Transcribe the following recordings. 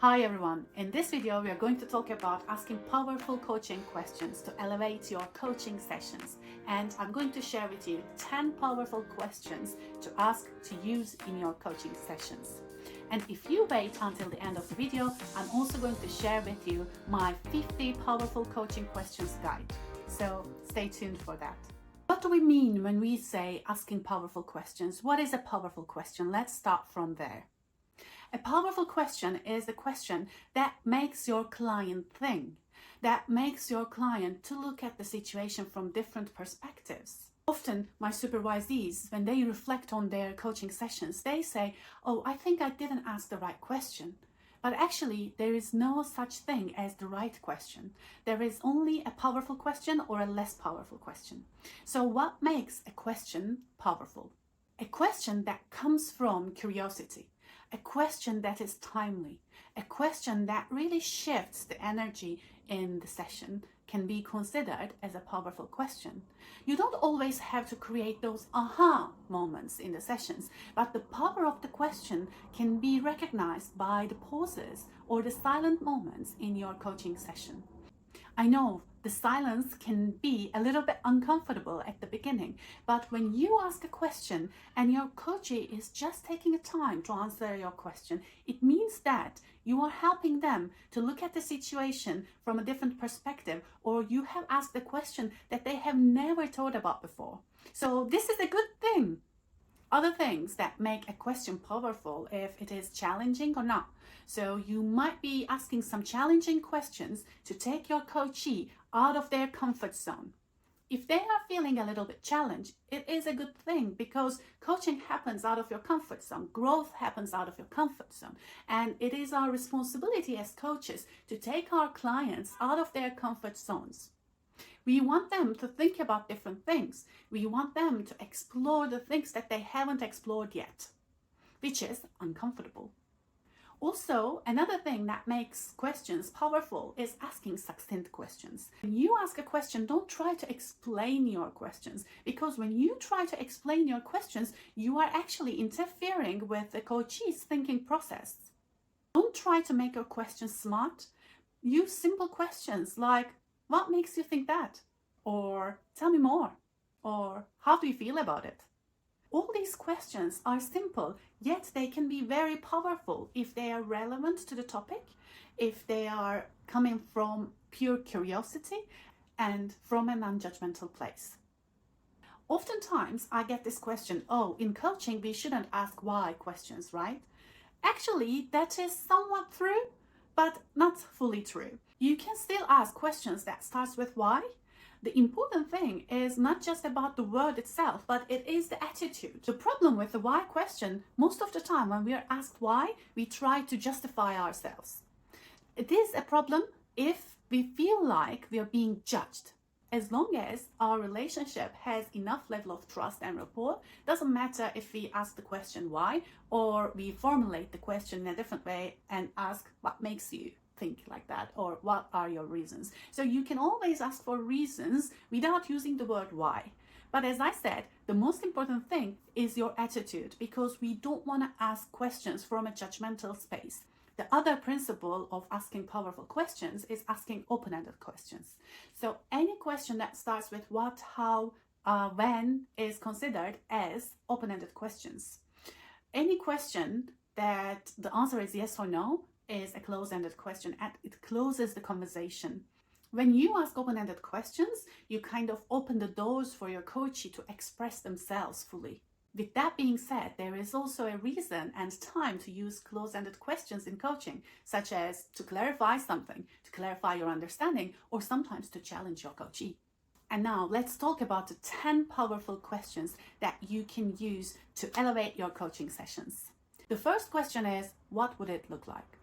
Hi everyone, in this video we are going to talk about asking powerful coaching questions to elevate your coaching sessions, and I'm going to share with you 10 powerful questions to ask to use in your coaching sessions. And if you wait until the end of the video, I'm also going to share with you my 50 powerful coaching questions guide, so stay tuned for that. What do we mean when we say asking powerful questions? What is a powerful question? Let's start from there. A powerful question is a question that makes your client think, that makes your client to look at the situation from different perspectives. Often my supervisees, when they reflect on their coaching sessions, they say, "Oh, I think I didn't ask the right question." But actually, there is no such thing as the right question. There is only a powerful question or a less powerful question. So what makes a question powerful? A question that comes from curiosity. A question that is timely, a question that really shifts the energy in the session can be considered as a powerful question. You don't always have to create those aha moments in the sessions, but the power of the question can be recognized by the pauses or the silent moments in your coaching session. I know the silence can be a little bit uncomfortable at the beginning, but when you ask a question and your coachee is just taking a time to answer your question, it means that you are helping them to look at the situation from a different perspective, or you have asked a question that they have never thought about before. So this is a good thing. Other things that make a question powerful if it is challenging or not. So you might be asking some challenging questions to take your coachee out of their comfort zone. If they are feeling a little bit challenged, it is a good thing because coaching happens out of your comfort zone. Growth happens out of your comfort zone. And it is our responsibility as coaches to take our clients out of their comfort zones. We want them to think about different things. We want them to explore the things that they haven't explored yet, which is uncomfortable. Also, another thing that makes questions powerful is asking succinct questions. When you ask a question, don't try to explain your questions, because when you try to explain your questions, you are actually interfering with the coachee's thinking process. Don't try to make your questions smart. Use simple questions like, "What makes you think that?" Or "Tell me more," or "How do you feel about it?" All these questions are simple, yet they can be very powerful if they are relevant to the topic, if they are coming from pure curiosity and from a non-judgmental place. Oftentimes I get this question, "Oh, in coaching we shouldn't ask why questions, right?" Actually, that is somewhat true, but not fully true. You can still ask questions that starts with why. The important thing is not just about the word itself, but it is the attitude. The problem with the why question, most of the time when we are asked why, we try to justify ourselves. It is a problem if we feel like we are being judged. As long as our relationship has enough level of trust and rapport, doesn't matter if we ask the question why, or we formulate the question in a different way and ask what makes you think like that, or what are your reasons. So you can always ask for reasons without using the word why. But as I said, the most important thing is your attitude, because we don't want to ask questions from a judgmental space. The other principle of asking powerful questions is asking open-ended questions. So any question that starts with what, how, when is considered as open-ended questions. Any question that the answer is yes or no is a closed-ended question, and it closes the conversation. When you ask open-ended questions, you kind of open the doors for your coachee to express themselves fully. With that being said, there is also a reason and time to use closed-ended questions in coaching, such as to clarify something, to clarify your understanding, or sometimes to challenge your coachee. And now let's talk about the 10 powerful questions that you can use to elevate your coaching sessions. The first question is, what would it look like?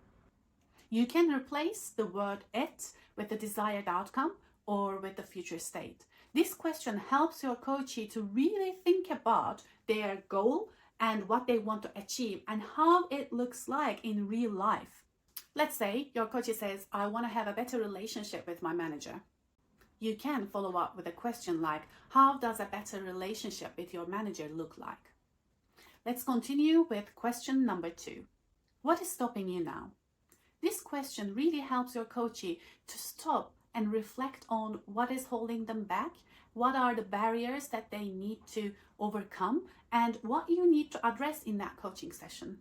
You can replace the word "it" with the desired outcome or with the future state. This question helps your coachee to really think about their goal and what they want to achieve and how it looks like in real life. Let's say your coachee says, "I want to have a better relationship with my manager." You can follow up with a question like, "How does a better relationship with your manager look like?" Let's continue with question number 2. What is stopping you now? This question really helps your coachee to stop and reflect on what is holding them back, what are the barriers that they need to overcome, and what you need to address in that coaching session.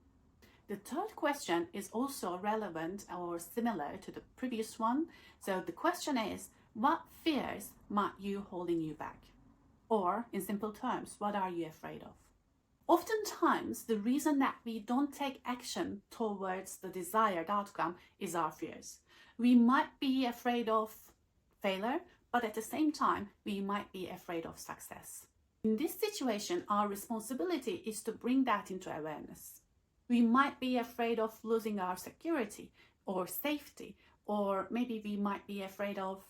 The third question is also relevant or similar to the previous one. So the question is, what fears might you holding you back? Or in simple terms, what are you afraid of? Oftentimes, the reason that we don't take action towards the desired outcome is our fears. We might be afraid of failure, but at the same time, we might be afraid of success. In this situation, our responsibility is to bring that into awareness. We might be afraid of losing our security or safety, or maybe we might be afraid of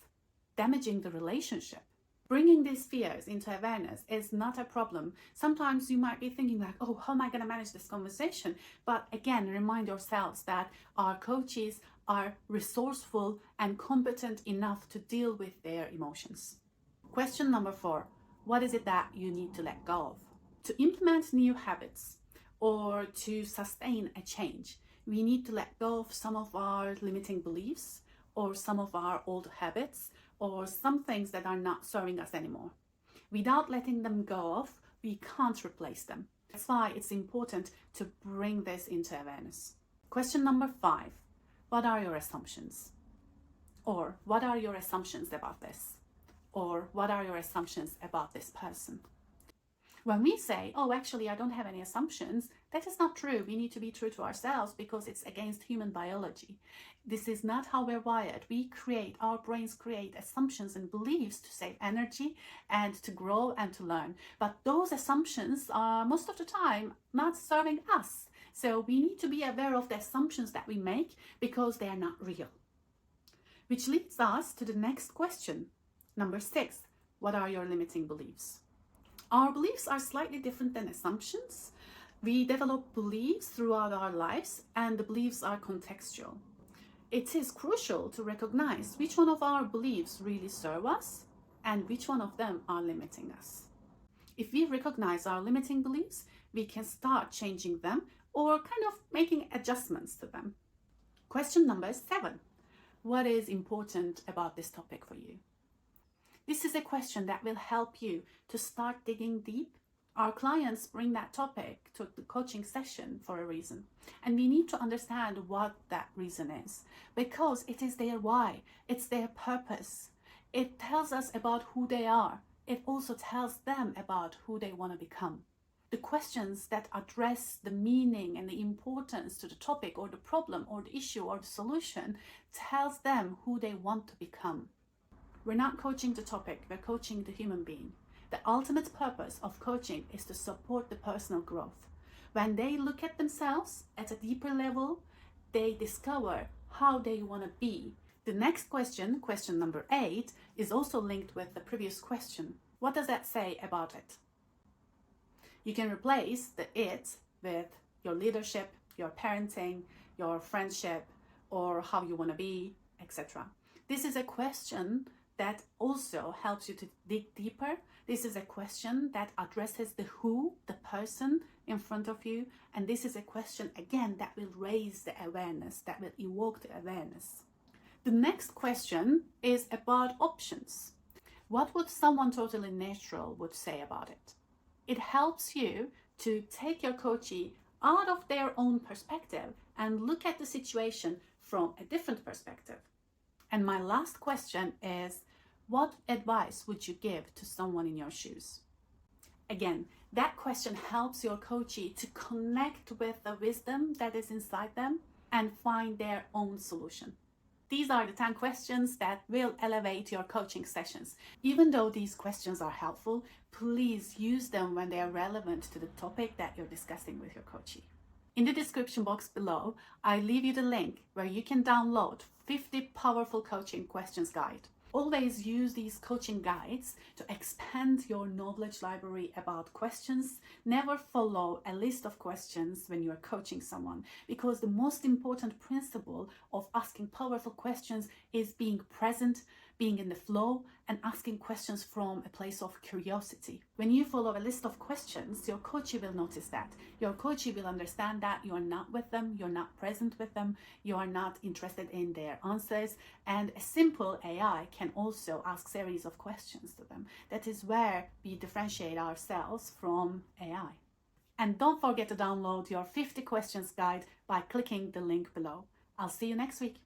damaging the relationship. Bringing these fears into awareness is not a problem. Sometimes you might be thinking like, oh, how am I going to manage this conversation? But again, remind yourselves that our coaches are resourceful and competent enough to deal with their emotions. Question number 4, what is it that you need to let go of? To implement new habits or to sustain a change, we need to let go of some of our limiting beliefs or some of our old habits or some things that are not serving us anymore. Without letting them go off, we can't replace them. That's why it's important to bring this into awareness. Question number 5, what are your assumptions? Or what are your assumptions about this? Or what are your assumptions about this person? When we say, oh, actually, I don't have any assumptions, that is not true. We need to be true to ourselves because it's against human biology. This is not how we're wired. Our brains create assumptions and beliefs to save energy and to grow and to learn. But those assumptions are most of the time not serving us. So we need to be aware of the assumptions that we make because they are not real. Which leads us to the next question. Number 6, what are your limiting beliefs? Our beliefs are slightly different than assumptions. We develop beliefs throughout our lives, and the beliefs are contextual. It is crucial to recognize which one of our beliefs really serve us and which one of them are limiting us. If we recognize our limiting beliefs, we can start changing them or kind of making adjustments to them. Question number 7. What is important about this topic for you? This is a question that will help you to start digging deep. Our clients bring that topic to the coaching session for a reason. And we need to understand what that reason is, because it is their why, it's their purpose. It tells us about who they are. It also tells them about who they want to become. The questions that address the meaning and the importance to the topic or the problem or the issue or the solution tells them who they want to become. We're not coaching the topic, we're coaching the human being. The ultimate purpose of coaching is to support the personal growth. When they look at themselves at a deeper level, they discover how they want to be. The next question, question number 8, is also linked with the previous question. What does that say about it? You can replace the it with your leadership, your parenting, your friendship, or how you want to be, etc. This is a question that also helps you to dig deeper. This is a question that addresses the who, the person in front of you. And this is a question, again, that will raise the awareness, that will evoke the awareness. The next question is about options. What would someone totally natural would say about it? It helps you to take your coachee out of their own perspective and look at the situation from a different perspective. And my last question is, what advice would you give to someone in your shoes? Again, that question helps your coachee to connect with the wisdom that is inside them and find their own solution. These are the 10 questions that will elevate your coaching sessions. Even though these questions are helpful, please use them when they are relevant to the topic that you're discussing with your coachee. In the description box below, I leave you the link where you can download 50 powerful coaching questions guide. Always use these coaching guides to expand your knowledge library about questions. Never follow a list of questions when you are coaching someone, because the most important principle of asking powerful questions is being present, being in the flow and asking questions from a place of curiosity. When you follow a list of questions, your coachee will notice that. Your coachee will understand that you're not with them, you're not present with them, you are not interested in their answers, and a simple AI can also ask series of questions to them. That is where we differentiate ourselves from AI. And don't forget to download your 50 questions guide by clicking the link below. I'll see you next week.